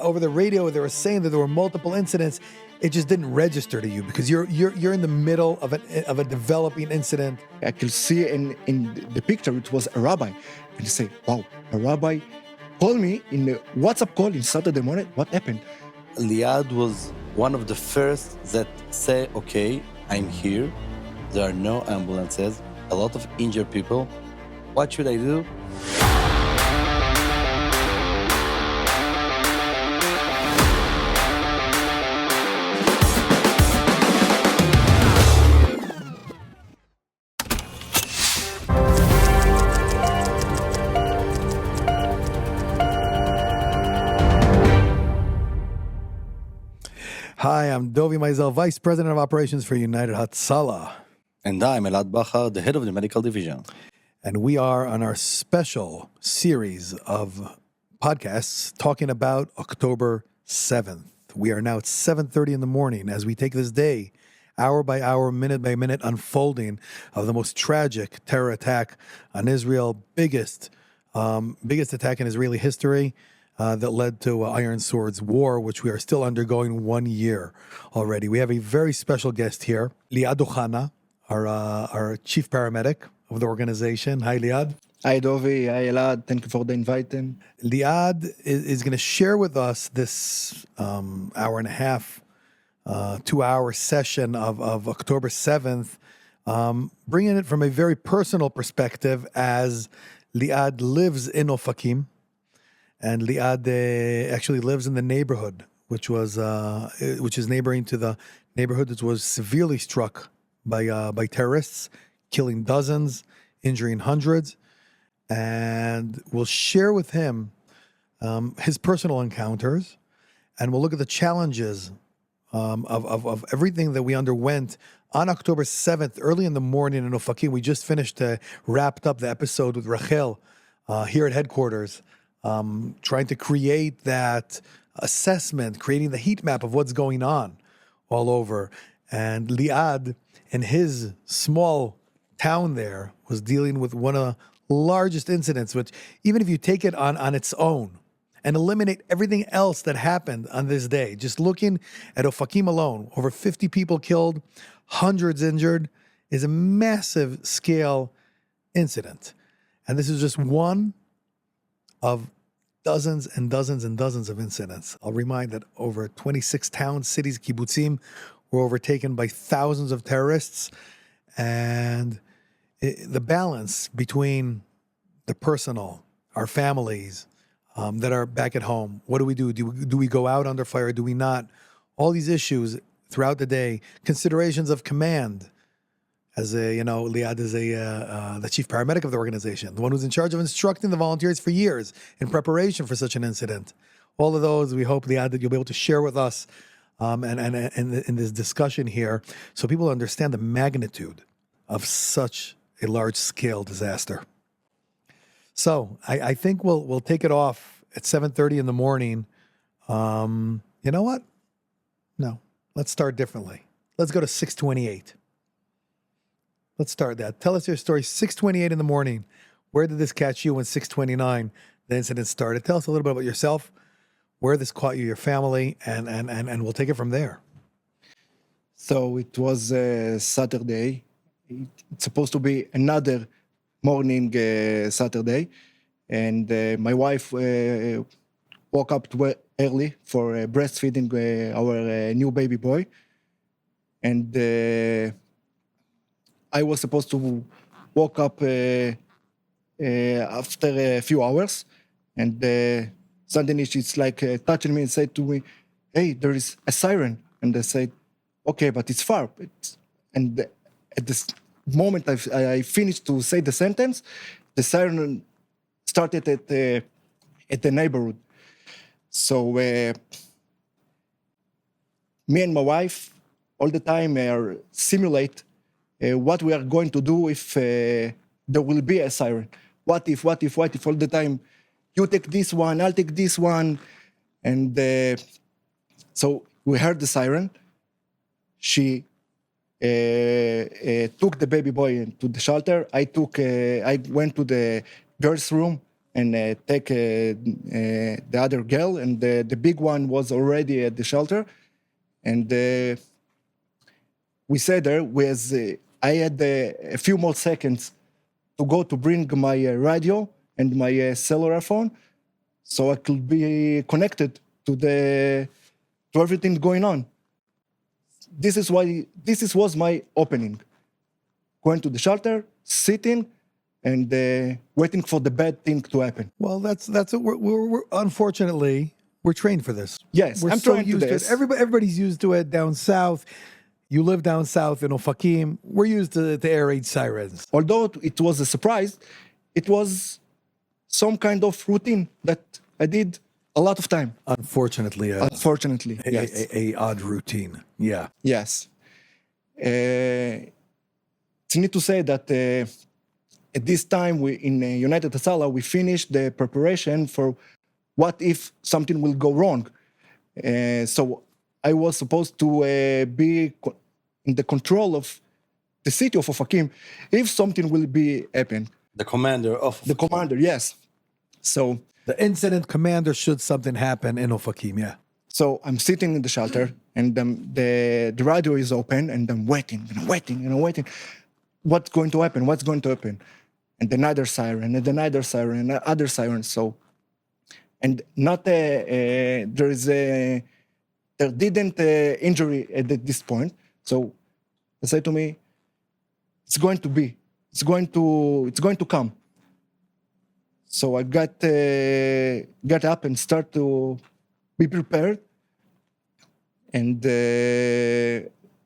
over the radio they were saying that there were multiple incidents, it just didn't register to you because you're in the middle of a developing incident. I could see in the picture it was a rabbi, and you say, "Wow, a rabbi called me in a WhatsApp call in Saturday morning. What happened?" Liad was one of the first that say, "Okay, I'm here. There are no ambulances. A lot of injured people. What should I do?" Hi, I'm Dovie Maisel, Vice President of Operations for United Hatzalah. And I'm Elad Bachar, the head of the medical division. And we are on our special series of podcasts talking about October 7th. We are now at 7:30 in the morning as we take this day, hour by hour, minute by minute, unfolding of the most tragic terror attack on Israel, biggest attack in Israeli history, that led to Iron Swords War, which we are still undergoing 1 year already. We have a very special guest here, Liad Ohana, our Chief Paramedic of the organization. Hi, Liad. Hi, Dovie. Hi, Elad. Thank you for the inviting. Liad is going to share with us this hour and a half, 2-hour session of October 7th, bringing it from a very personal perspective as Liad lives in Ofakim. And Liad actually lives in the neighborhood, which is neighboring to the neighborhood that was severely struck by terrorists, killing dozens, injuring hundreds. And we'll share with him his personal encounters, and we'll look at the challenges of everything that we underwent on October 7th, early in the morning in Ofakim. We just wrapped up the episode with Rachel here at headquarters. Trying to create that assessment, creating the heat map of what's going on all over. And Liad, in his small town there, was dealing with one of the largest incidents, which even if you take it on its own and eliminate everything else that happened on this day, just looking at Ofakim alone, over 50 people killed, hundreds injured, is a massive scale incident. And this is just one of dozens and dozens and dozens of incidents. I'll remind that over 26 towns, cities, kibbutzim were overtaken by thousands of terrorists. And the balance between the personal, our families that are back at home, what do we do? Do we go out under fire? Do we not? All these issues throughout the day, considerations of command. As Liad is the chief paramedic of the organization, the one who's in charge of instructing the volunteers for years in preparation for such an incident. All of those, we hope, Liad, that you'll be able to share with us and in this discussion here, so people understand the magnitude of such a large-scale disaster. So I think we'll take it off at 7:30 in the morning. You know what? No, let's start differently. Let's go to 6:28. Let's start that. Tell us your story. 6:28 in the morning. Where did this catch you when 6:29 the incident started? Tell us a little bit about yourself, where this caught you, your family, and we'll take it from there. So it was Saturday. It's supposed to be another morning Saturday. And my wife woke up early for breastfeeding our new baby boy. And I was supposed to wake up after a few hours, and suddenly she's like touching me and said to me, "Hey, there is a siren." And I said, "Okay, but it's far." And at this moment I finished to say the sentence, the siren started at the neighborhood. So me and my wife all the time simulate what we are going to do if there will be a siren. What if all the time, you take this one, I'll take this one. And so we heard the siren. She took the baby boy to the shelter. I went to the girls' room and take the other girl, and the big one was already at the shelter, and we sat there with. I had a few more seconds to go to bring my radio and my cellular phone, so I could be connected to everything going on. This was my opening. Going to the shelter, sitting, and waiting for the bad thing to happen. Well, that's what we're unfortunately we're trained for this. Yes, we're I'm so trained to used to it. this. Everybody's used to it down south. You live down south in Ofakim. We're used to air raid sirens. Although it was a surprise, it was some kind of routine that I did a lot of time. Unfortunately, Unfortunately, yes. a odd routine. Yeah. Yes. It's need to say that at this time, in United Hatzalah, we finished the preparation for what if something will go wrong. So I was supposed to be in the control of the city of Ofakim if something will be happen. The commander of The commander, yes. So The incident commander should something happen in Ofakim, yeah. So I'm sitting in the shelter, and the radio is open, and I'm waiting, and I'm waiting, and I'm waiting. What's going to happen? What's going to happen? And another siren, and another siren, and another siren. So, and not there didn't injury at this point. So they said to me, it's going to come. So I got up and start to be prepared, and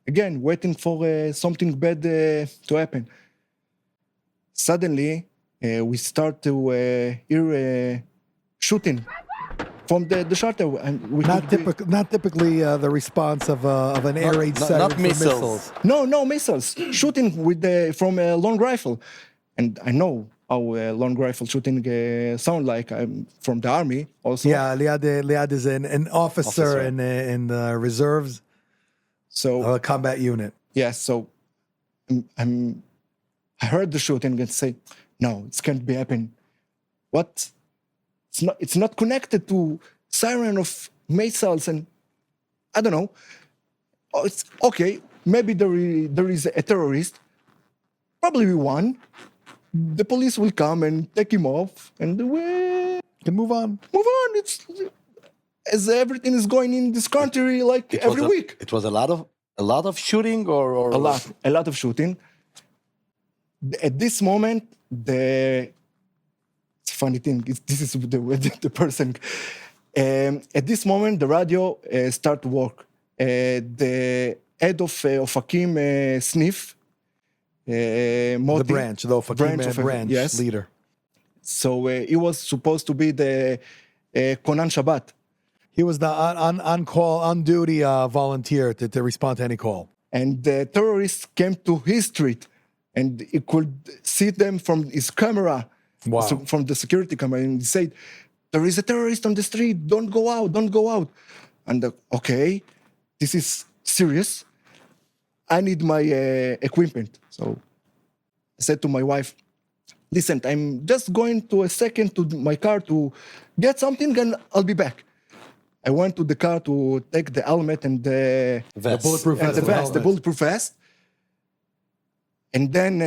again waiting for something bad to happen. Suddenly, we start to hear shooting from the shelter, and we Not typically the response of an air raid siren not for missiles. No missiles shooting from a long rifle, and I know how long rifle shooting sound like. I'm from the army also. Yeah, Liad is an officer in the reserves, So combat unit. yes, so I heard the shooting and say, no, it can't be happening. What? It's not connected to siren of Maisels, and I don't know. Oh, it's okay. Maybe there is a terrorist. Probably one. The police will come and take him off, and we Can move on. move on. It's as everything is going in this country like every week. It was a lot of shooting or A lot of shooting. At this moment, it's a funny thing. This is the person. At this moment, the radio start to work. The head of Ofakim sniff. The branch, the Ofakim branch yes. leader. So he was supposed to be the Konan Shabbat. He was the on call, on duty volunteer to respond to any call. And the terrorists came to his street, and he could see them from his camera, Wow. from the security camera, and he said, there is a terrorist on the street, don't go out. And okay, this is serious. I need my equipment. So I said to my wife, listen, I'm just going to a second to my car to get something, and I'll be back. I went to the car to take the helmet and the vest. bulletproof and vest. the vest, the bulletproof vest. And then,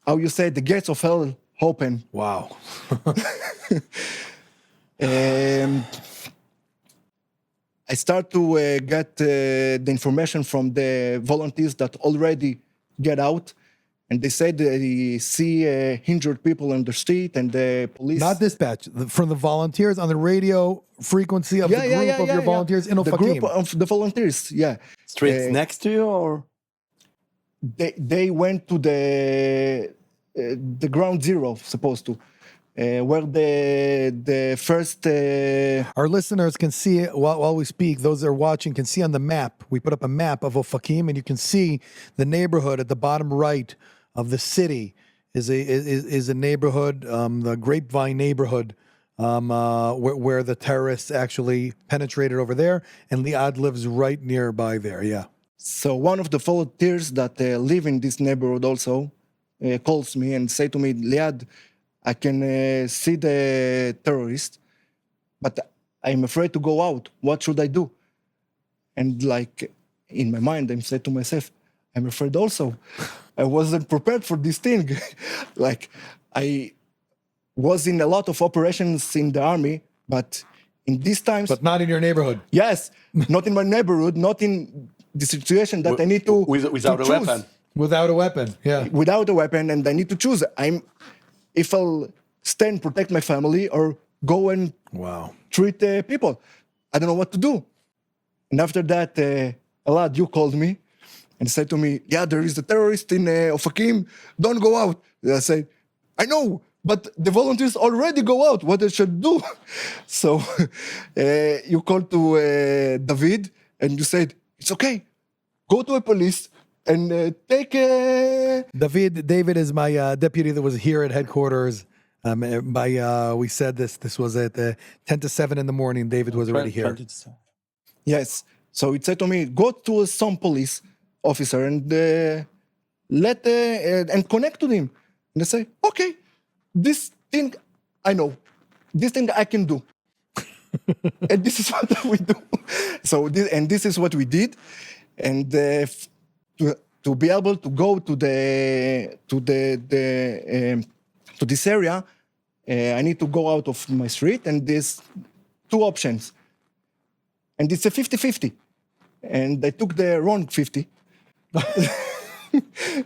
how you say, the gates of hell open. Wow. I start to get the information from the volunteers that already get out, and they say they see injured people on the street, and the police. Not dispatch, from the volunteers on the radio frequency of the group of your volunteers in The Ofakim. group of the volunteers, yeah. Streets next to you, or They went to the ground zero, supposed to, where the first. Our listeners can see while we speak. Those that are watching can see on the map. We put up a map of Ofakim, and you can see the neighborhood at the bottom right of the city is a neighborhood, the Grapevine neighborhood, where the terrorists actually penetrated over there, and Liad lives right nearby there. Yeah. So one of the volunteers that live in this neighborhood also calls me and say to me, Liad, I can see the terrorist, but I'm afraid to go out. What should I do? And like in my mind, I'm saying to myself, I'm afraid also. I wasn't prepared for this thing. Like I was in a lot of operations in the army, but in these times, But not in your neighborhood. yes, not in my neighborhood, not in the situation that I need to without to a choose. weapon. Without a weapon. Yeah. Without a weapon, and I need to choose. If I'll stay and protect my family or go and Wow. treat people. I don't know what to do. And after that, Elad, you called me and said to me, yeah, there is a terrorist in Ofakim. Don't go out. And I said, I know, but the volunteers already go out. What I should do? So you called to David and you said, it's okay. Go to a police and take David is my deputy that was here at headquarters. We said this was at 10 to 7 in the morning. David was already here. Yes. So it said to me, go to some police officer and and connect to him. And I say, okay, this thing I know, this thing I can do, and this is what we do. So this is what we did, and to be able to go to this area, I need to go out of my street, and there's two options. And it's a 50-50. And I took the wrong 50.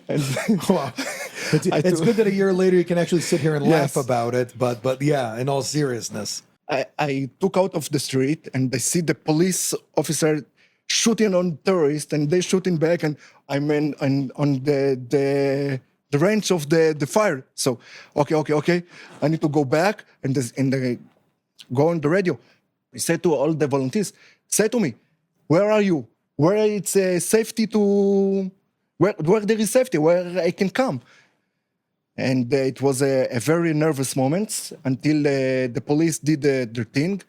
And Wow. It's good that a year later you can actually sit here and laugh Yes. about it. But yeah, in all seriousness. I took out of the street and I see the police officer shooting on terrorists and they shooting back and I'm on the range of the fire. So, okay. I need to go back and go on the radio. I said to all the volunteers, say to me, where are you? Where it's safety to, where there is safety, where I can come. And it was a very nervous moment until the police did their thing.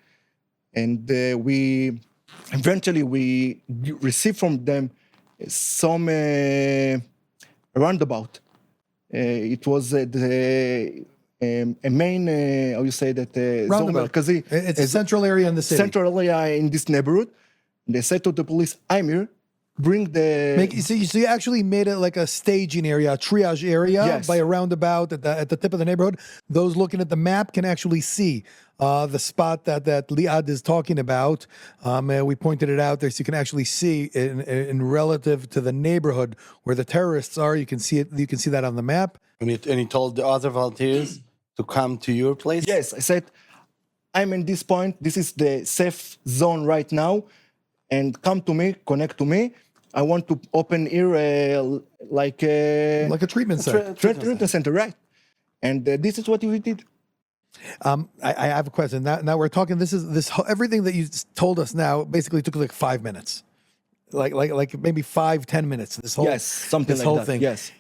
And we eventually received from them some roundabout. It was a main, how you say that? Roundabout. It's a central area in the city. Central area in this neighborhood. They said to the police, I'm here, bring the... So you actually made it like a staging area, a triage area Yes. by a roundabout at the tip of the neighborhood. Those looking at the map can actually see the spot that Liad is talking about. We pointed it out there so you can actually see in relative to the neighborhood where the terrorists are. You can see it. You can see that on the map. And he told the other volunteers to come to your place? Yes, I said, I'm in this point. This is the safe zone right now. And come to me, connect to me. I want to open here like a treatment center. treatment center, right? And this is what we did. I have a question. Now we're talking. Everything that you told us now basically took like 5 minutes, like maybe 5-10 minutes. This whole Something this like whole that. thing. Yes.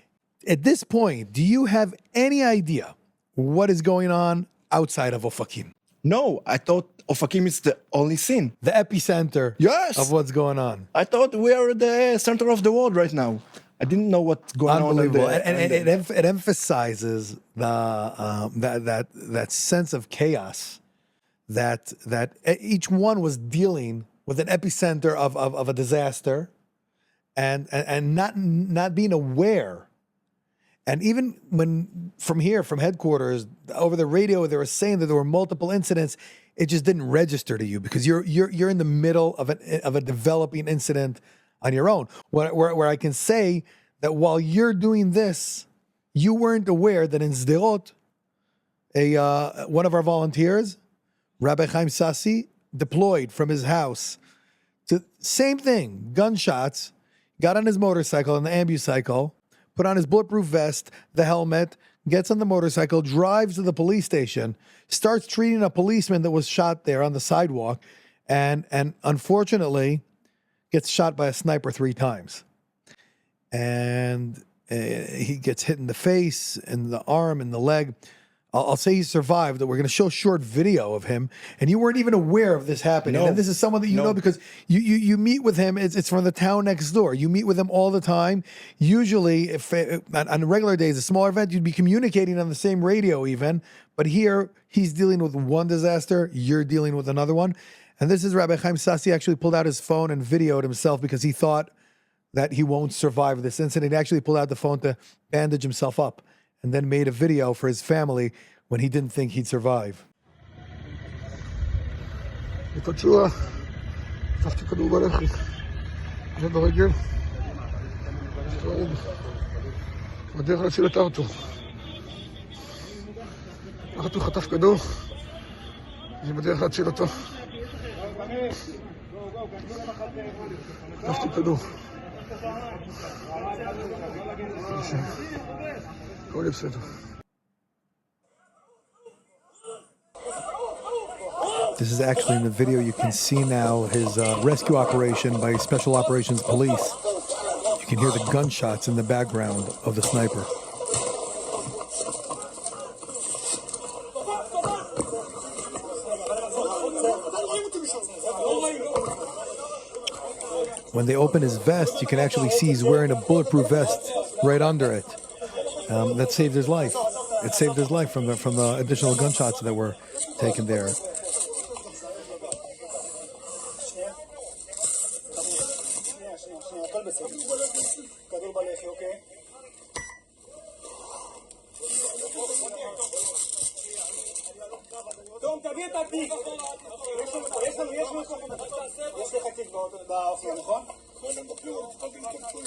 At this point, do you have any idea what is going on outside of Ofakim, No, I thought Ofakim is the only scene. the epicenter Yes. of what's going on? I thought we are the center of the world right now. I didn't know what's going on. Unbelievable, and it emphasizes that sense of chaos that each one was dealing with an epicenter of a disaster, and not being aware. And even when from headquarters over the radio, they were saying that there were multiple incidents, it just didn't register to you because you're in the middle of a developing incident on your own. Where I can say that while you're doing this, you weren't aware that in Sderot, one of our volunteers, Rabbi Chaim Sassi, deployed from his house to same thing, gunshots, got on his motorcycle and the ambucycle, put on his bulletproof vest, the helmet, gets on the motorcycle, drives to the police station, starts treating a policeman that was shot there on the sidewalk, and unfortunately gets shot by a sniper 3 times. And he gets hit in the face, in the arm, in the leg. I'll say he survived. That we're going to show a short video of him, and you weren't even aware of this happening. No. And this is someone that you know because you meet with him. It's from the town next door. You meet with him all the time. Usually, if on regular days, a smaller event, you'd be communicating on the same radio even. But here, he's dealing with one disaster. You're dealing with another one. And this is Rabbi Chaim Sassi actually pulled out his phone and videoed himself because he thought that he won't survive this incident. He actually pulled out the phone to bandage himself up and then made a video for his family when he didn't think he'd survive. אני פצוע, חטפתי כדור בלחי, זה ברגל, בדרך להציל את האוטו. החתול חטף כדור, אני בדרך להציל אותו. חטפתי כדור. הכל יהיה בסדר. This is actually in the video. You can see now his rescue operation by Special Operations Police. You can hear the gunshots in the background of the sniper. When they open his vest, you can actually see he's wearing a bulletproof vest right under it. That saved his life. It saved his life from the additional gunshots that were taken there.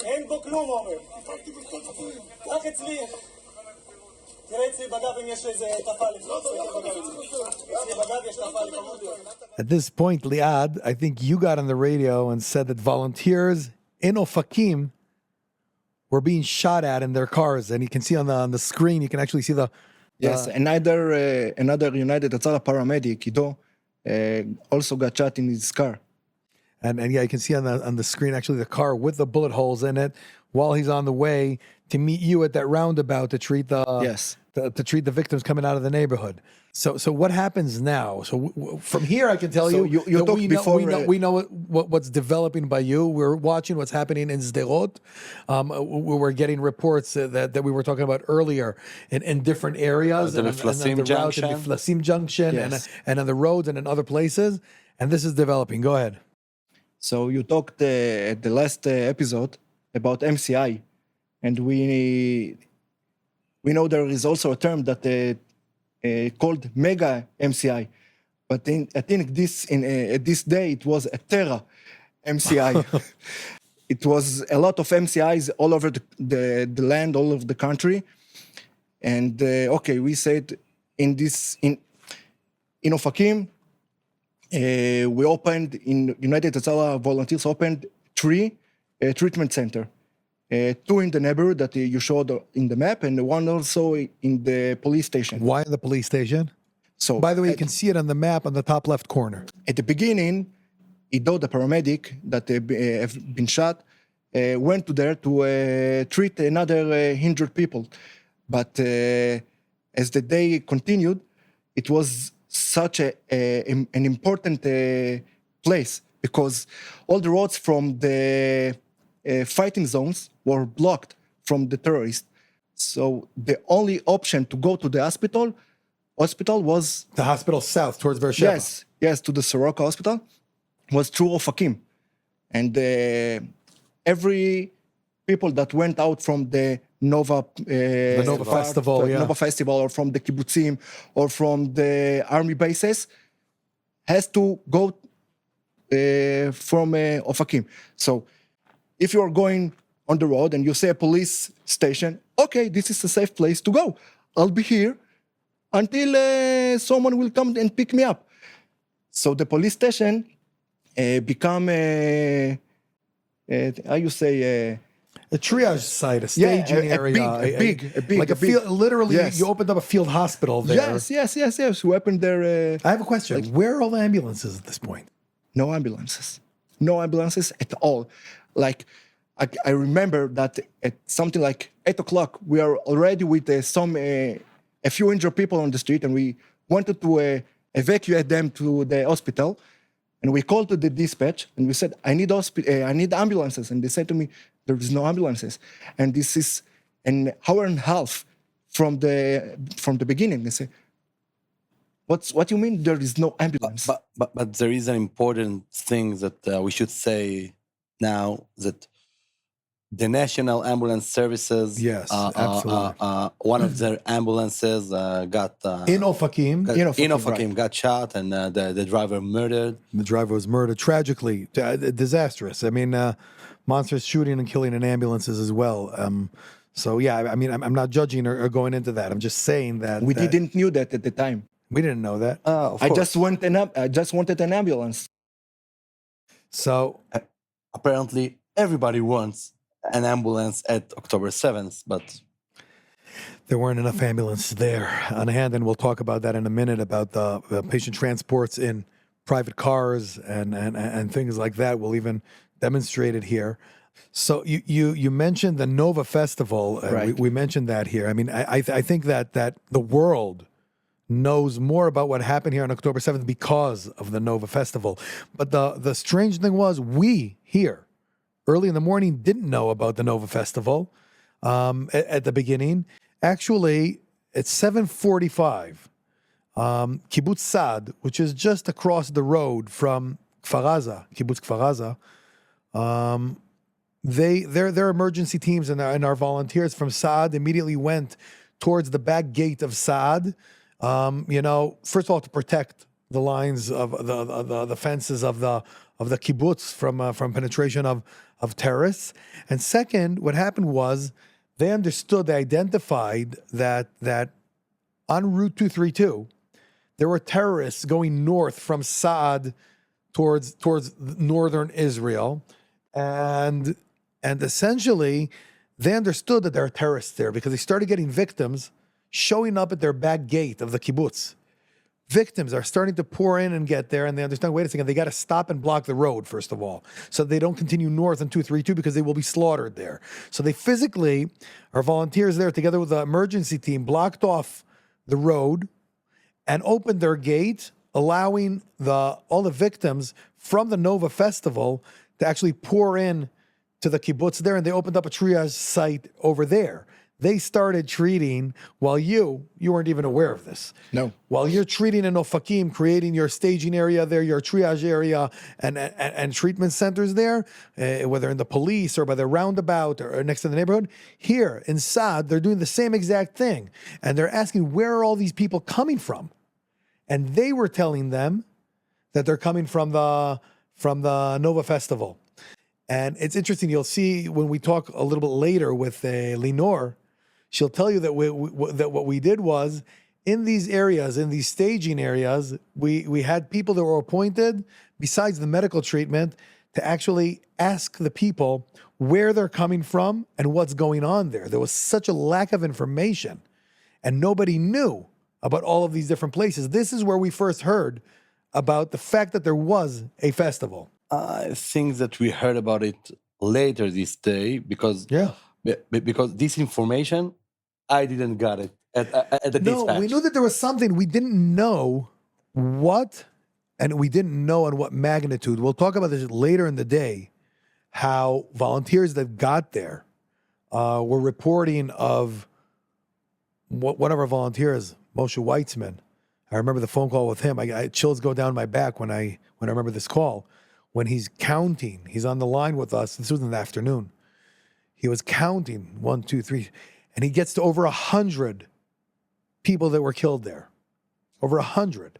אין בו כלום, עומר. רק אצלי. תראה אצלי בגב אם יש איזה תפל. אצלי בגב יש תפל. At this point, Liad, I think you got on the radio and said that volunteers in Ofakim were being shot at in their cars. And you can see on the screen, you can actually see the... Yes, another United Hatzalah paramedic, Ido, also got shot in his car. And yeah, you can see on the screen actually the car with the bullet holes in it while he's on the way to meet you at that roundabout to treat the to treat the victims coming out of the neighborhood. So what happens now? So from here, I can tell So you you that talked before, we know what's developing by you. We're watching what's happening in Sderot. We're getting reports that we were talking about earlier in different areas, The Miflasim Junction. Miflasim Junction, Yes. and on the roads and in other places. And this is developing. Go ahead. So you talked at the last episode about MCI, and we know there is also a term that called mega MCI, but I think at this day it was a Terra MCI. It was a lot of MCIs all over the land, all over the country, and we said in Ofakim. We opened in United Hatzalah volunteers opened 3 treatment center, 2 in the neighborhood that you showed in the map, and 1 also in the police station. Why in the police station? So, by the way, you can see it on the map on the top left corner. At the beginning, Ido, the paramedic that have been shot, went to there to treat another injured people. But as the day continued, it was such an important place because all the roads from the fighting zones were blocked from the terrorists. So the only option to go to the hospital was... The hospital south towards Beersheba. Yes, to the Soroka hospital, was through Ofakim. And every people that went out from the Nova Festival, Nova Festival, or from the kibbutzim, or from the army bases, has to go from Ofakim. So, if you are going on the road and you see a police station, okay, this is a safe place to go. I'll be here until someone will come and pick me up. So the police station become how you say. A triage site, a staging area, a big, like a field. Literally, yes. You opened up a field hospital there. Yes. We opened there. I have a question. Where are all the ambulances at this point? No ambulances at all. Like I remember that at something like 8:00, we are already with some a few injured people on the street, and we wanted to evacuate them to the hospital. And we called to the dispatch, and we said, I need ambulances. And they said to me, there is no ambulances. And this is an hour and a half from the beginning. They say, what do you mean there is no ambulance? But there is an important thing that we should say now, that the National Ambulance Services, Yes, absolutely. one of their ambulances got In Ofakim, got shot, and the driver murdered. the driver was murdered tragically, disastrous. I mean, monstrous shooting and killing in ambulances as well. So yeah, I mean, I'm not judging or going into that. I'm just saying that We didn't knew that at the time. we didn't know that. Of I course. just wanted an ambulance. So Apparently, everybody wants an ambulance at October 7th, but there weren't enough ambulances there on hand, and we'll talk about that in a minute, about the patient transports in private cars and things like that. We'll even demonstrate it here. So you mentioned the Nova Festival. Right. We mentioned that here. I mean, I think that the world knows more about what happened here on October 7th because of the Nova Festival. But the strange thing was, we here early in the morning didn't know about the Nova Festival at the beginning. Actually, at 7:45, Kibbutz Sad, which is just across the road from Kfar Aza, Kibbutz Kfar Aza, their emergency teams and our volunteers from Saad immediately went towards the back gate of Saad. First of all, to protect the lines of the fences of the kibbutz from penetration of terrorists. And second, what happened was they identified that on Route 232 there were terrorists going north from Saad towards northern Israel, and essentially they understood that there are terrorists there because they started getting victims showing up at their back gate of the kibbutz. Victims are starting to pour in and get there, and they understand, wait a second, they got to stop and block the road, first of all, so they don't continue north on 232 because they will be slaughtered there. So they physically, our volunteers there, together with the emergency team, blocked off the road and opened their gate, allowing all the victims from the Nova Festival to actually pour in to the kibbutz there, and they opened up a triage site over there. They started treating, while you weren't even aware of this. No. While you're treating in Ofakim, creating your staging area there, your triage area, and treatment centers there, whether in the police or by the roundabout or next to the neighborhood, here in Saad, they're doing the same exact thing. And they're asking, where are all these people coming from? And they were telling them that they're coming from the Nova Festival. And it's interesting, you'll see when we talk a little bit later with Lenore, she'll tell you that what we did was, in these areas, in these staging areas, we had people that were appointed, besides the medical treatment, to actually ask the people where they're coming from and what's going on there. There was such a lack of information, and nobody knew about all of these different places. This is where we first heard about the fact that there was a festival. I think that we heard about it later this day because this information, I didn't get it at the dispatch. No, we knew that there was something. We didn't know what, and we didn't know on what magnitude. We'll talk about this later in the day, how volunteers that got there were reporting of one of our volunteers, Moshe Weitzman. I remember the phone call with him. Chills go down my back when I remember this call. When he's counting, he's on the line with us. This was in the afternoon. He was counting 1, 2, 3, and he gets to over 100 people that were killed there. Over 100.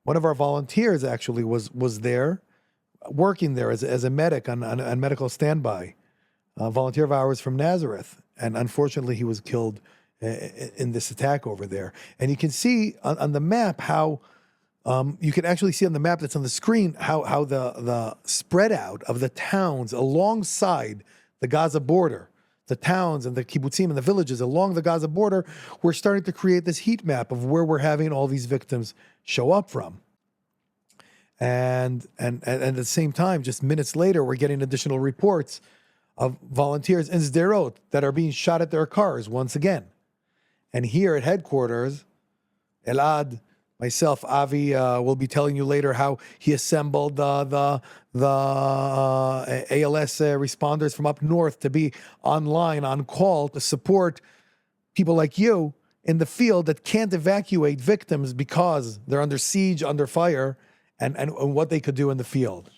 One of our volunteers actually was there, working there as a medic on medical standby. A volunteer of ours from Nazareth, and unfortunately he was killed in this attack over there. And you can see on the map how. You can actually see on the map that's on the screen how the spread out of the towns alongside the Gaza border, the towns and the kibbutzim and the villages along the Gaza border, we're starting to create this heat map of where we're having all these victims show up from. And at the same time, just minutes later, we're getting additional reports of volunteers in Sderot that are being shot at their cars once again. And here at headquarters, Elad, myself, Avi, will be telling you later how he assembled the ALS responders from up north to be online, on call, to support people like you in the field that can't evacuate victims because they're under siege, under fire, and what they could do in the field.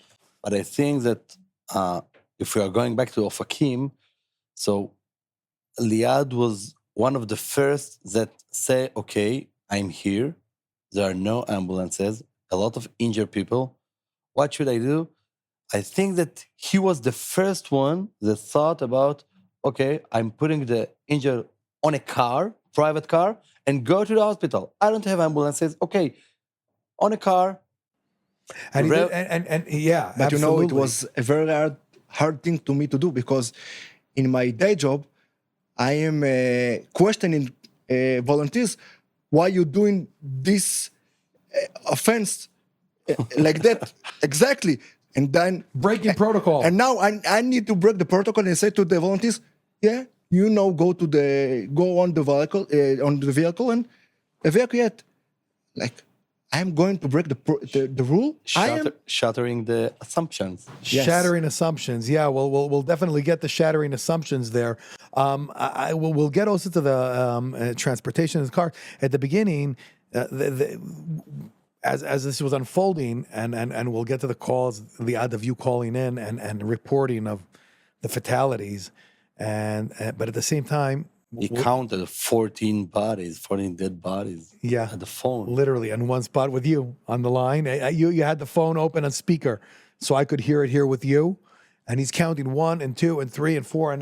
But I think that if we are going back to Ofakim, so Liad was one of the first that say, okay, I'm here. There are no ambulances, a lot of injured people. What should I do? I think that he was the first one that thought about, okay, I'm putting the injured on a car, private car, and go to the hospital. I don't have ambulances. Okay, on a car. And, Real- yeah, But absolutely. it was a very hard thing to me to do, because in my day job, I am questioning volunteers, why you doing this offense like that? Exactly. And then breaking protocol. And now I need to break the protocol and say to the volunteers, yeah, go on the vehicle and evacuate. Like, I'm going to break the rule. Shattering the assumptions. Yes. Shattering assumptions. Yeah, we'll definitely get the shattering assumptions there. We'll get also to the transportation of the car. At the beginning, as this was unfolding, and we'll get to the calls, the odd of you calling in and reporting of the fatalities, but at the same time, He counted 14 dead bodies. Yeah, At the phone. literally in one spot with you on the line. You had the phone open on speaker, so I could hear it here with you. And he's counting 1 and 2 and 3 and 4,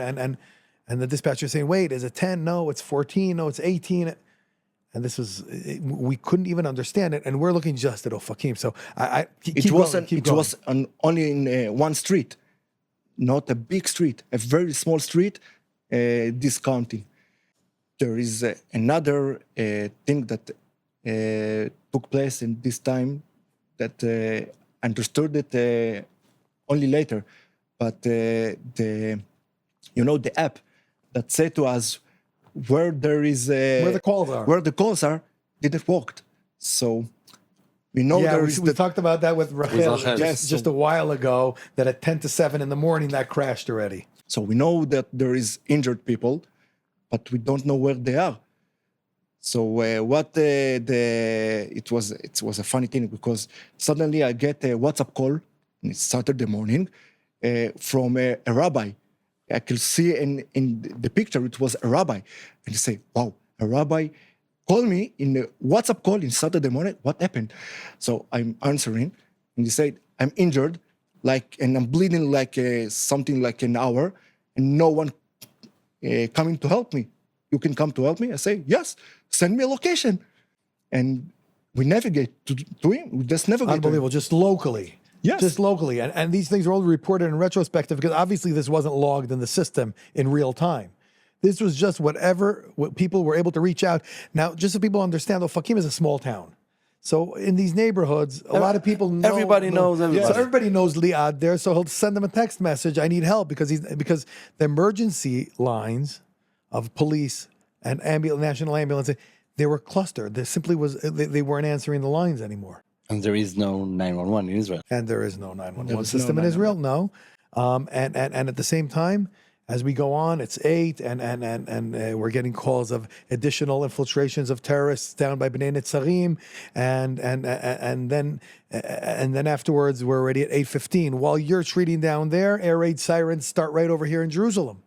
and the dispatcher saying, "Wait, is it 10? No, it's 14. No, it's 18." And this was, we couldn't even understand it. And we're looking just at Ofakim. So It was only in one street, not a big street, a very small street, this county. There is another thing that took place in this time that understood it only later. But the app that said to us where where the calls are, didn't work. So we know we talked about that with Rachel Rachel. just a while ago, that at 10 to 7 in the morning, that crashed already. So we know that there is injured people, but we don't know where they are. So it was a funny thing, because suddenly I get a WhatsApp call, and it's Saturday morning, from a rabbi. I could see in the picture it was a rabbi, and you say, "Wow, a rabbi called me in a WhatsApp call in Saturday morning. What happened?" So I'm answering, and he said, "I'm injured, and I'm bleeding something like an hour, and no one coming to help me. You can come to help me?" I say, "Yes, send me a location." And we navigate to him. We just navigate. Unbelievable, just locally. Yes. Just locally. And these things are all reported in retrospective, because obviously this wasn't logged in the system in real time. This was just what people were able to reach out. Now, just so people understand, Ofakim is a small town. So in these neighborhoods, a lot of people know. Everybody knows everybody. So everybody knows Liad there. So he'll send them a text message, "I need help," because the emergency lines of police and national ambulance, they were clustered. There simply they weren't answering the lines anymore. And there is no 911 in Israel. And there is no 911 There is system no in Israel, no. And at the same time, as we go on, it's 8, and we're getting calls of additional infiltrations of terrorists down by Bnei Netzarim, and then afterwards we're already at 8:15. While you're treating down there, air raid sirens start right over here in Jerusalem.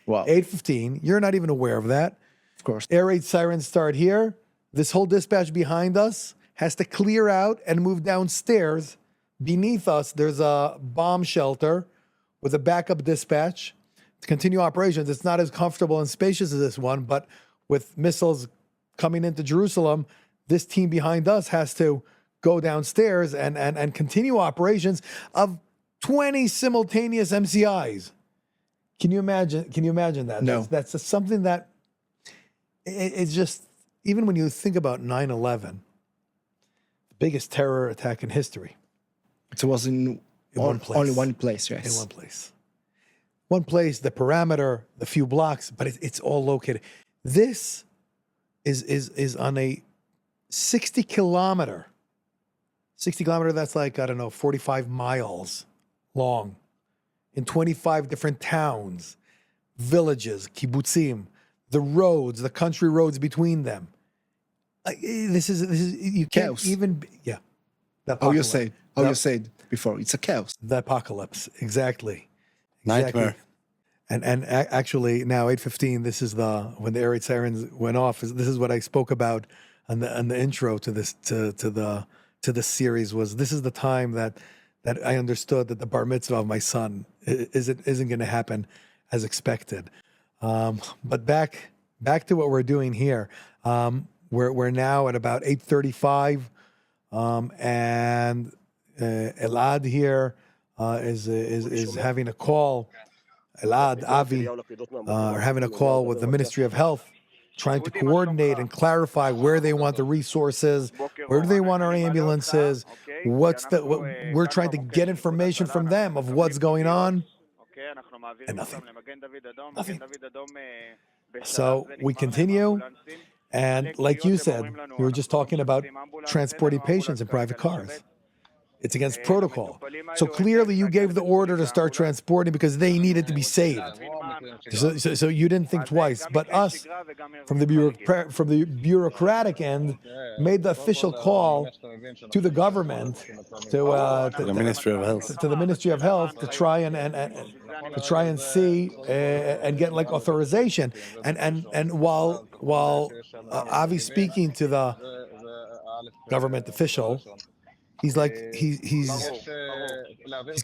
Wow. 8:15. You're not even aware of that. Of course. Air raid sirens start here. This whole dispatch behind us has to clear out and move downstairs. Beneath us, there's a bomb shelter with a backup dispatch to continue operations. It's not as comfortable and spacious as this one, but with missiles coming into Jerusalem, this team behind us has to go downstairs and continue operations of 20 simultaneous MCIs. Can you imagine that? No. That's something that it's just, even when you think about 9/11, the biggest terror attack in history. It was in one place. only one place, yes. In one place. One place, the perimeter, the few blocks, but it's all located. This is on a 60 kilometer. 60 kilometer, that's like, I don't know, 45 miles long in 25 different towns, villages, kibbutzim, the roads, the country roads between them. This is you can't Chaos. even, yeah. The How you apocalypse. you said before, it's a chaos. The apocalypse, exactly. Nightmare. And actually now 8:15. This is when the air raid sirens went off. This is what I spoke about on the intro to this to the series. This is the time that I understood that the bar mitzvah of my son isn't going to happen as expected. But back to what we're doing here. We're now at about 8:35, and Elad here is having a call. Elad, Avi, are having a call with the Ministry of Health, trying to coordinate and clarify where they want the resources, where do they want our ambulances, we're trying to get information from them of what's going on, and nothing. So we continue, and like you said, we were just talking about transporting patients in private cars. It's against protocol. So clearly you gave the order to start transporting because they needed to be saved. So you didn't think twice. But us, from the bureaucratic end, made the official call to the government, to The Ministry of Health. to the Ministry of Health to try and see and get like authorization. And while Avi's speaking to the government official, he's like he's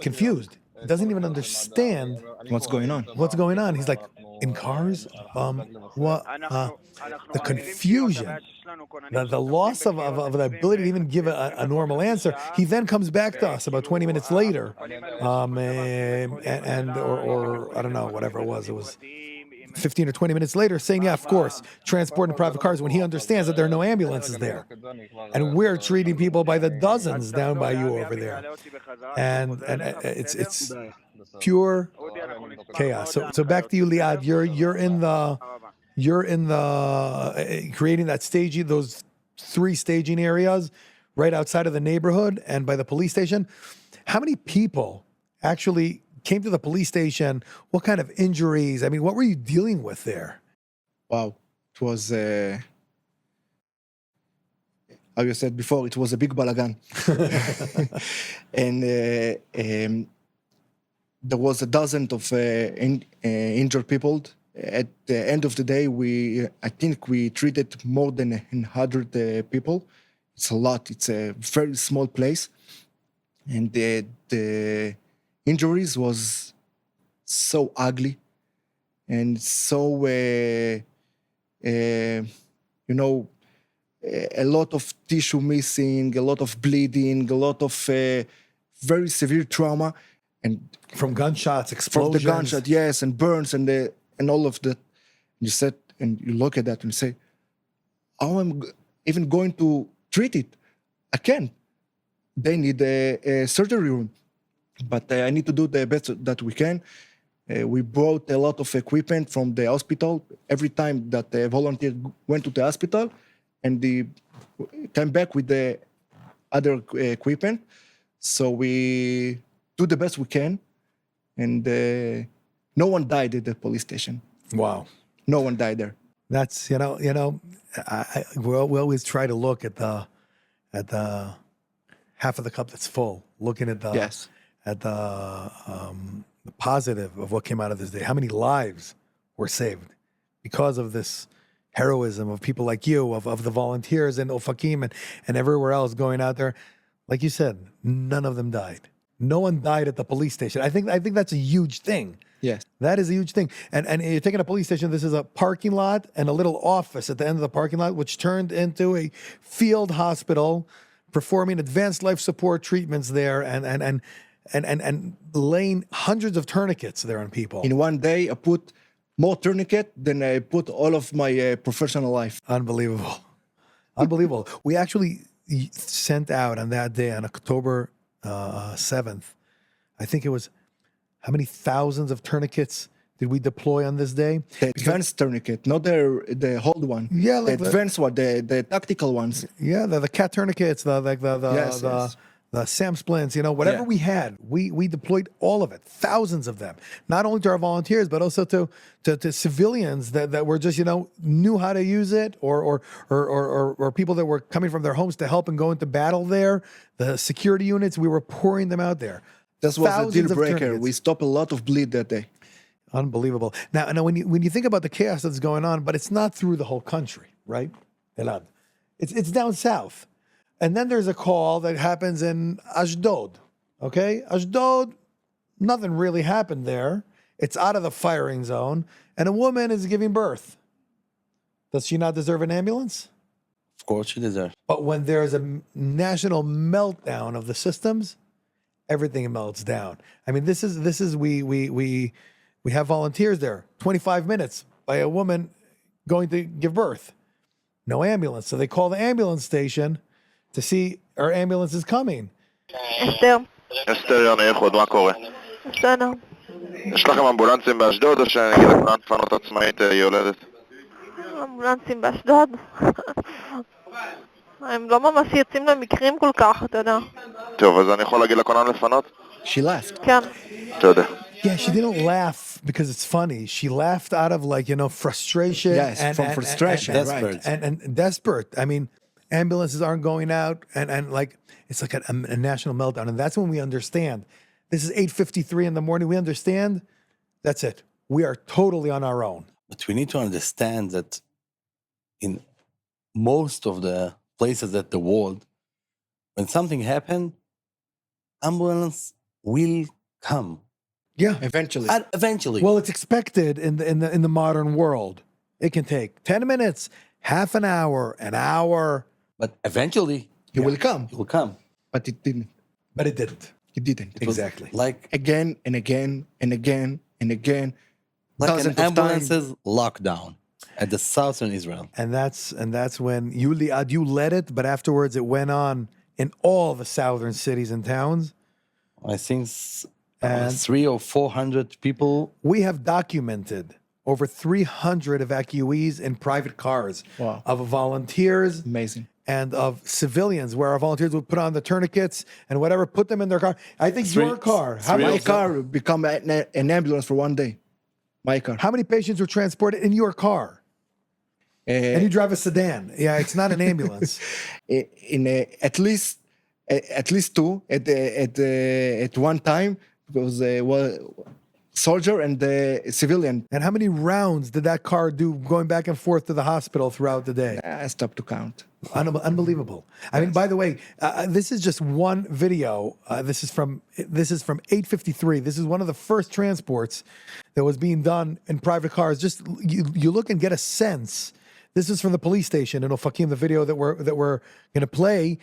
confused. He doesn't even understand What's going on? what's going on. He's like, in cars? What? The confusion, the loss of the ability to even give a normal answer. He then comes back to us about 20 minutes later, and I don't know, whatever it was 15 or 20 minutes later, saying, yeah, of course, transporting private cars, when he understands that there are no ambulances there. And we're treating people by the dozens down by you over there. And it's pure chaos. So back to you, Liad. You're in the creating that staging, those 3 staging areas right outside of the neighborhood and by the police station. How many people actually came to the police station? What kind of injuries? I mean, what were you dealing with there? Wow, it was, how you said before, it was a big balagan. And there was a dozen of injured people. At the end of the day, I think we treated more than 100 people. It's a lot. It's a very small place. And the injuries was so ugly and so, a lot of tissue missing, a lot of bleeding, a lot of very severe trauma. And From gunshots, explosions. from the gunshot, yes, and burns and all of that. You said, and you look at that and say, how am I even going to treat it? I can't. They need a surgery room. But I need to do the best that we can. We brought a lot of equipment from the hospital. Every time that a volunteer went to the hospital, and they came back with the other equipment. So we do the best we can. And no one died at the police station. Wow. No one died there. That's, we always try to look at the half of the cup that's full, looking at the Yes. at the positive of what came out of this day. How many lives were saved because of this heroism of people like you, of the volunteers in Ofakim and everywhere else going out there. Like you said, none of them died. No one died at the police station. I think that's a huge thing. Yes. That is a huge thing. And you're taking a police station, this is a parking lot and a little office at the end of the parking lot, which turned into a field hospital, performing advanced life support treatments there and laying hundreds of tourniquets there on people. In one day, I put more tourniquet than I put all of my professional life. Unbelievable. Unbelievable. We actually sent out on that day, on October 7th, I think it was how many thousands of tourniquets did we deploy on this day? The advanced tourniquet, not the old one. Yeah, the like advanced one, the tactical ones. Yeah, the cat tourniquets, the Yes. the SAM splints, whatever Yeah. we had, we deployed all of it, thousands of them, not only to our volunteers, but also to civilians that were just, knew how to use it, or people that were coming from their homes to help and go into battle there. The security units, we were pouring them out there. This was a Thousands deal of breaker. tourniquets. We stopped a lot of bleed that day. Unbelievable. Now, when you think about the chaos that's going on, but it's not through the whole country, right? Elad, it's down south, and then there's a call that happens in Ashdod. Okay, Ashdod, nothing really happened there. It's out of the firing zone, and a woman is giving birth. Does she not deserve an ambulance? Of course she deserves. But when there's a national meltdown of the systems, everything melts down. I mean, this is we have volunteers there. 25 minutes by a woman going to give birth. No ambulance. So they call the ambulance station to see our ambulance is coming. אסתר, אסתר יוני, איחוד, מה קורה? בסדר. יש לכם אמבולנסים באשדוד או שאני אגיד לך לאן לפנות עצמאית יולדת? אמבולנסים באשדוד. הם לא ממש יוצאים למקרים כל כך, אתה יודע. טוב, אז אני יכול להגיד לכונן לפנות? She laughed. כן. תודה. Yeah, she didn't laugh because it's funny. She laughed out of frustration. Yes, from frustration, desperate. right. And desperate. I mean, ambulances aren't going out, and it's like a national meltdown. And that's when we understand. This is 8:53 in the morning. We understand. That's it. We are totally on our own. But we need to understand that in most of the places at the world, when something happens, ambulance will come. Yeah. Eventually. Eventually. Well, it's expected in the modern world. It can take 10 minutes, half an hour, an hour. But eventually, It will come. it will come. But it didn't. But it didn't. It didn't. It was Exactly. Like Again and again and again and again. an Dozens of times. ambulances lockdown at the southern Israel. And that's when you led it, but afterwards it went on in all the southern cities and towns. I think And 300 or 400 people. we have documented over 300 evacuees in private cars Wow. of volunteers Amazing. and of civilians, where our volunteers would put on the tourniquets and whatever, put them in their car. I think your car, how three many, My car become an ambulance for one day. My car. how many patients were transported in your car? And you drive a sedan. Yeah, it's not an ambulance. At least two at one time, because soldier and the civilian. And how many rounds did that car do going back and forth to the hospital throughout the day? I stopped to count. Unbelievable. I mean, by the way, this is just one video. This is from 8:53. This is one of the first transports that was being done in private cars. Just you look and get a sense. This is from the police station in Ofakim, the video that we're going to play,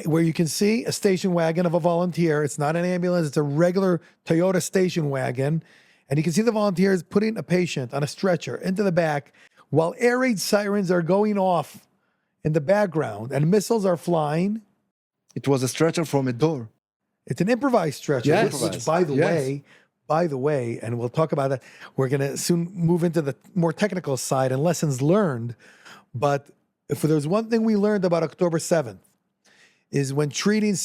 where you can see a station wagon of a volunteer. It's not an ambulance; it's a regular Toyota station wagon, and you can see the volunteers putting a patient on a stretcher into the back, while air raid sirens are going off in the background and missiles are flying. It was a stretcher from a door. It's an improvised stretcher, Yes. which, by the way, and we'll talk about that. We're going to soon move into the more technical side and lessons learned. But if there's one thing we learned about October 7th, is when treating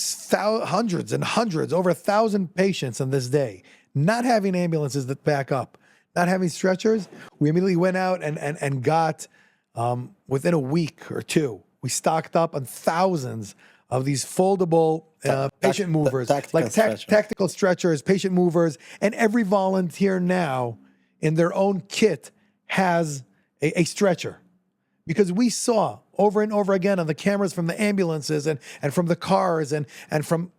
hundreds and hundreds, over 1,000 patients on this day, not having ambulances that back up, not having stretchers, we immediately went out and got, within a week or two, we stocked up on thousands of these foldable patient movers, tactical stretchers, patient movers, and every volunteer now in their own kit has a stretcher. Because we saw over and over again on the cameras from the ambulances and from the cars and from,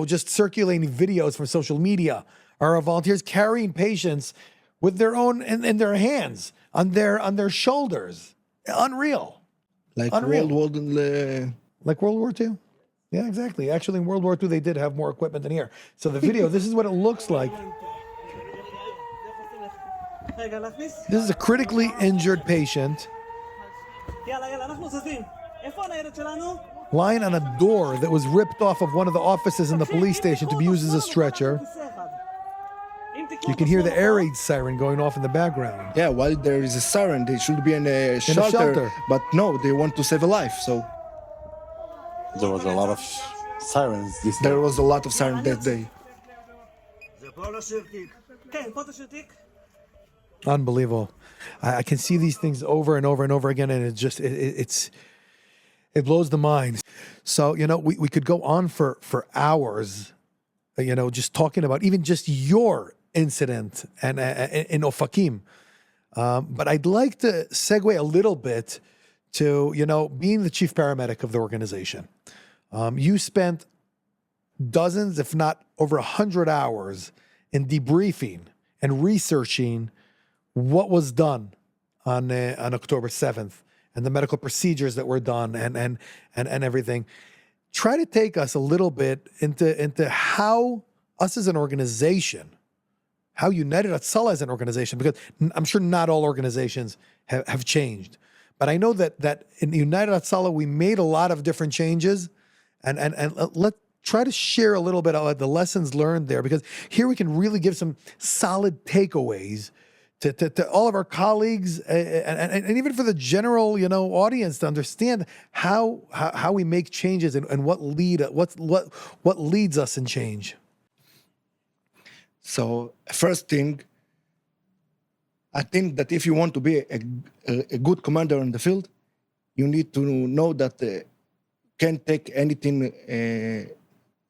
just circulating videos from social media, are our volunteers carrying patients with their own in their hands, on their shoulders. Unreal. Like Unreal. Like World War II? Yeah, exactly. Actually, in World War II, they did have more equipment than here. So the video, this is what it looks like. This is a critically injured patient lying on a door that was ripped off of one of the offices in the police station to be used as a stretcher. You can hear the air raid siren going off in the background. Yeah, while there is a siren, they should be in a shelter, shelter. but no, they want to save a life. So There was a lot of sirens this day. there was a lot of siren that day. Unbelievable. I can see these things over and over and over again, and it blows the mind. So, we could go on for hours, just talking about even just your incident and in Ofakim. But I'd like to segue a little bit to, being the chief paramedic of the organization. You spent dozens, if not over 100 hours in debriefing and researching what was done on October 7th and the medical procedures that were done and everything. Try to take us a little bit into how us as an organization, how United Hatzalah as an organization, because I'm sure not all organizations have changed. But I know that in United Hatzalah, we made a lot of different changes, and let's try to share a little bit of the lessons learned there, because here we can really give some solid takeaways to all of our colleagues and even for the general audience to understand how we make changes and what leads us in change. So first thing, I think that if you want to be a good commander in the field, you need to know that can't take anything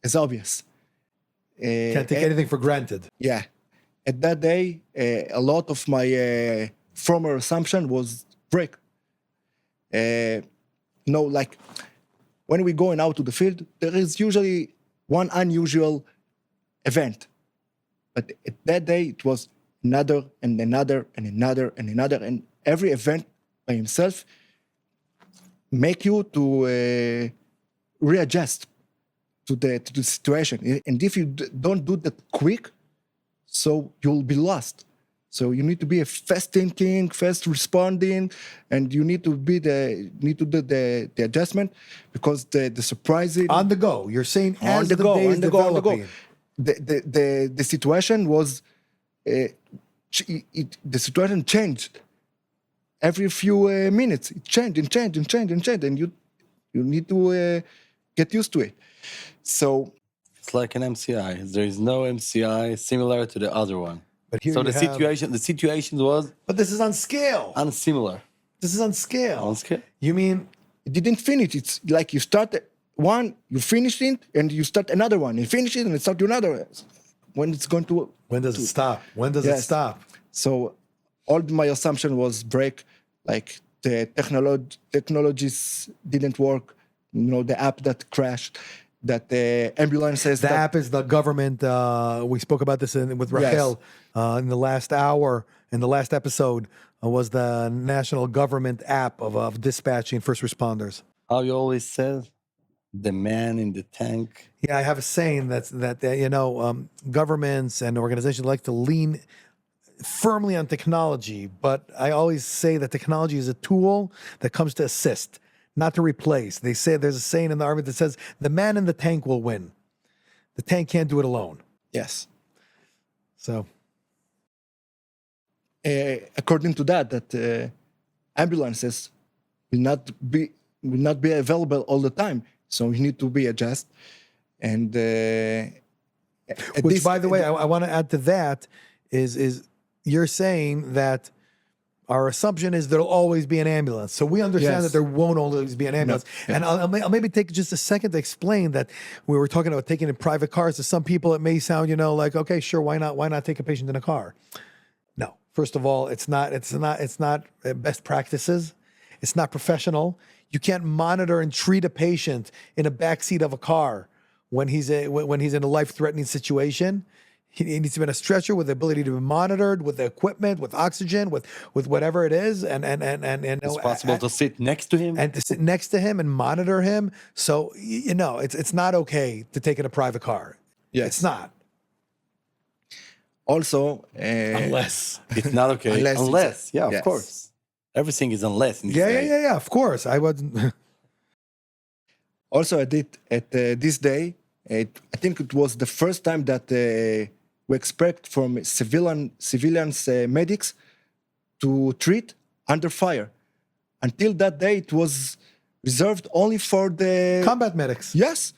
as obvious. Can't take anything for granted. Yeah. At that day, a lot of my former assumption was break. Like when we going out to the field, there is usually one unusual event. But at that day, it was another and another and another and another. And every event by himself make you to readjust to the situation. And if you don't do that quick, so you'll be lost. So you need to be a fast thinking, fast responding, and you need to do the adjustment, because the surprising On the go. You're saying as the day is developing. The situation was the situation changed every few minutes. It changed and changed and changed and changed, and you need to get used to it. So It's like an MCI. There is no MCI similar to the other one. But here So you the situation was But this is on scale. unsimilar. This is on scale. On scale? You mean it didn't finish. It's like you start one, you finish it, and you start another one. You finish it, and you start another. When it's going to... when does it stop? When does it Yes. stop? So all my assumption was break, like the technologies didn't work, the app that crashed, that the ambulances... The app is the government. We spoke about this with Rachel in the last hour, in the last episode, was the national government app of dispatching first responders. How you always said, the man in the tank. Yeah, I have a saying that governments and organizations like to lean firmly on technology, but I always say that technology is a tool that comes to assist, not to replace. They say there's a saying in the army that says the man in the tank will win. The tank can't do it alone. Yes. So according to that ambulances will not be available all the time. So you need to be adjust. And which, by the way, I want to add to that is you're saying that our assumption is there'll always be an ambulance. So we understand that there won't always be an ambulance. No. And I'll maybe take just a second to explain that we were talking about taking in private cars. To some people, it may sound, like, okay, sure, why not take a patient in a car? No. First of all, it's not best practices. It's not professional. You can't monitor and treat a patient in a backseat of a car when he's in a life-threatening situation. He needs to be in a stretcher with the ability to be monitored, with the equipment, with oxygen, with whatever it is, and It's possible to sit next to him. and to sit next to him and monitor him. So it's not okay to take in a private car. Yes. It's not. Also, Unless. It's not okay. Unless Yeah, of yes. course. Everything is unless. In this day. Yeah, of course. I wasn't. also, I did at this day, I think it was the first time that we expect from civilians medics to treat under fire. Until that day, it was reserved only for the Combat medics. Yes,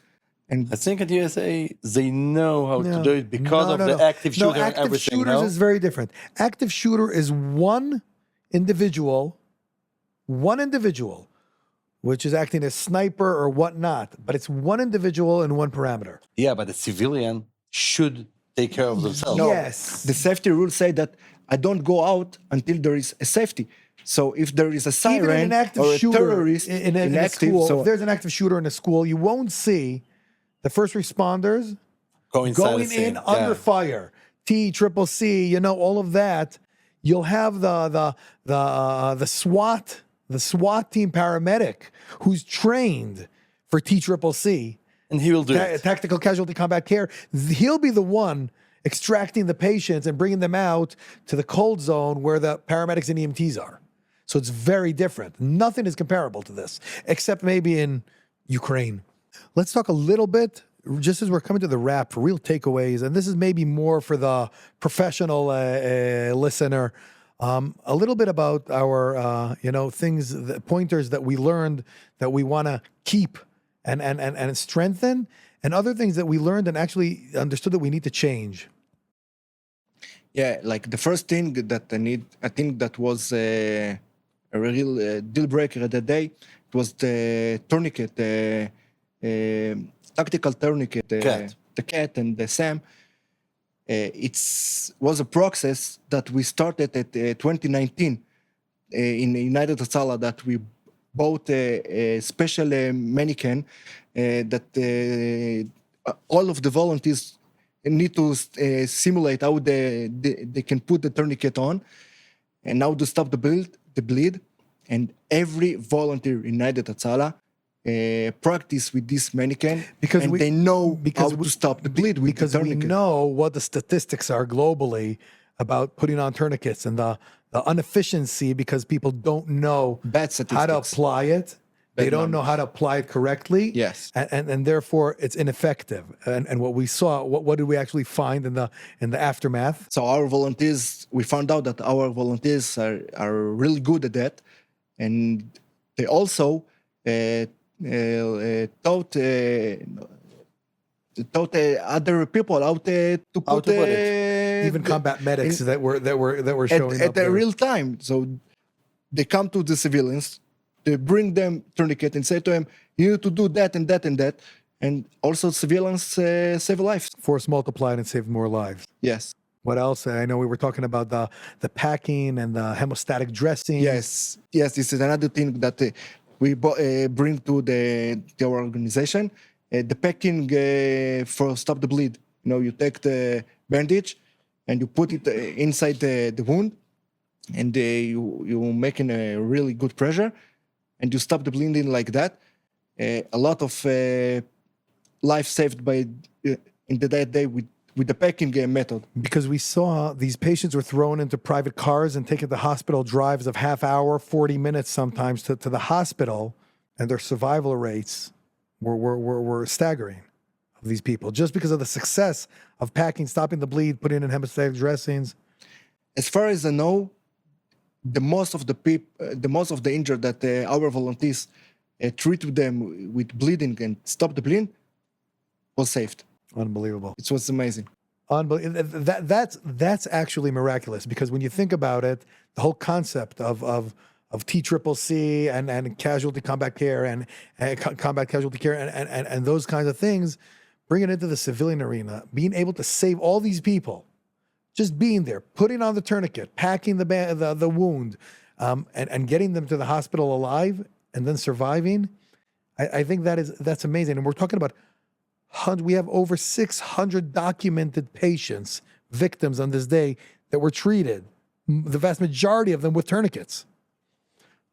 and I think at USA they know how No. to do it because No, of no, the no. active shooter No, and active everything. shooters No? is very different. Active shooter is one individual, which is acting as sniper or whatnot, but it's one individual and one parameter. Yeah, but the civilian should take care of themselves. No. Yes. the safety rules say that I don't go out until there is a safety. So if there is a Even in siren an active or a shooter terrorist in a inactive, school, so if there's an active shooter in a school, you won't see the first responders Go inside going the scene. in under fire. C, all of that. You'll have the SWAT team paramedic who's trained for C, And he will do it. tactical casualty combat care. He'll be the one extracting the patients and bringing them out to the cold zone where the paramedics and EMTs are. So it's very different. Nothing is comparable to this, except maybe in Ukraine. Let's talk a little bit, just as we're coming to the wrap, for real takeaways, and this is maybe more for the professional listener, a little bit about our, things, pointers that we learned that we want to keep and strengthen, and other things that we learned and actually understood that we need to change. yeah, like the first thing that I think that was a real deal breaker at that day, it was the tourniquet, tactical tourniquet, Cat. the cat and the SAM. It was a process that we started at 2019 in United Hatzalah, that we bought a special mannequin that all of the volunteers need to simulate how they can put the tourniquet on, and now to stop the bleed. And every volunteer in United Hatzalah practice with this mannequin, Because and we- they know because how we- to stop the bleed with Because the we tourniquet. know what the statistics are globally about putting on tourniquets and the inefficiency, because people don't know Bad how to statistics. apply it. They Bad don't know how to apply it correctly. Yes. And therefore it's ineffective. And what we saw, what did we actually find in the aftermath? So our volunteers, we found out that our volunteers are really good at that, and they also taught other people how to put, How to put it. Even combat medics that were showing at up the there. real time. So they come to the civilians, they bring them tourniquet and say to them, you need to do that and that and that. And also civilians save lives. Force multiplied and saved more lives. Yes. What else? I know we were talking about the packing and the hemostatic dressing. Yes. Yes, this is another thing that we bring to our organization. The packing for stop the bleed. You take the bandage and you put it inside the wound, and you making a really good pressure, and you stop the bleeding like that. A lot of life saved by in that day with the packing method. Because we saw these patients were thrown into private cars and taken to hospital drives of half hour, 40 minutes sometimes to the hospital, and their survival rates were staggering of these people, just because of the success of packing, stopping the bleed, putting in hemostatic dressings. As far as I know, the most of the injured that our volunteers treated them with bleeding and stop the bleeding was saved. Unbelievable. It was amazing. Unbelievable. That's actually miraculous, because when you think about it, the whole concept of TCCC and casualty combat care and combat casualty care and those kinds of things, bring it into the civilian arena, being able to save all these people, just being there, putting on the tourniquet, packing the wound, and getting them to the hospital alive and then surviving. I think that's amazing. And we're talking about we have over 600 documented patients, victims on this day that were treated, the vast majority of them with tourniquets.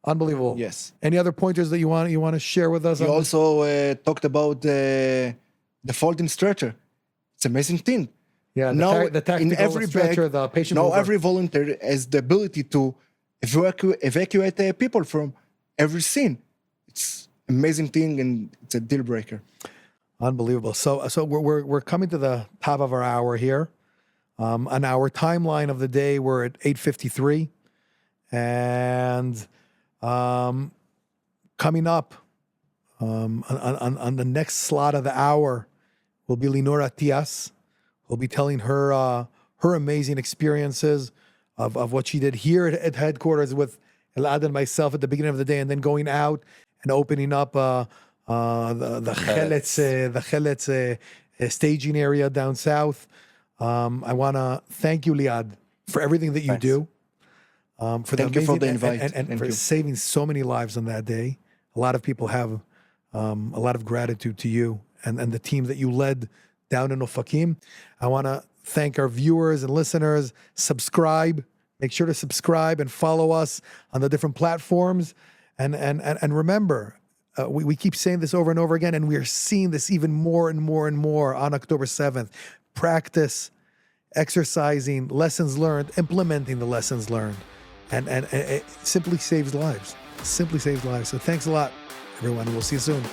Unbelievable. Yes. Any other pointers that you want to share with us? You on this? also talked about the folding stretcher. It's an amazing thing. Yeah, Now, the tactical in every stretcher, bag, the patient now mover. every volunteer has the ability to evacuate people from every scene. It's an amazing thing, and it's a deal breaker. Unbelievable. So we're coming to the top of our hour here. On our timeline of the day, we're at 8:53, and coming up on the next slot of the hour will be Linora Tias. We'll be telling her her amazing experiences of what she did here at headquarters with Elad and myself at the beginning of the day, and then going out and opening up the Cheletz staging area down south. I want to thank you, Liad, for everything that you do. Thank you for the invite. and Thank for you. saving so many lives on that day. A lot of people have a lot of gratitude to you and the team that you led down in Ofakim. I want to thank our viewers and listeners. Subscribe. Make sure to subscribe and follow us on the different platforms. And remember, we keep saying this over and over again, and we are seeing this even more and more and more on October 7th. Practice, exercising, lessons learned, implementing the lessons learned. And it simply saves lives. Simply saves lives. So thanks a lot, everyone, and we'll see you soon.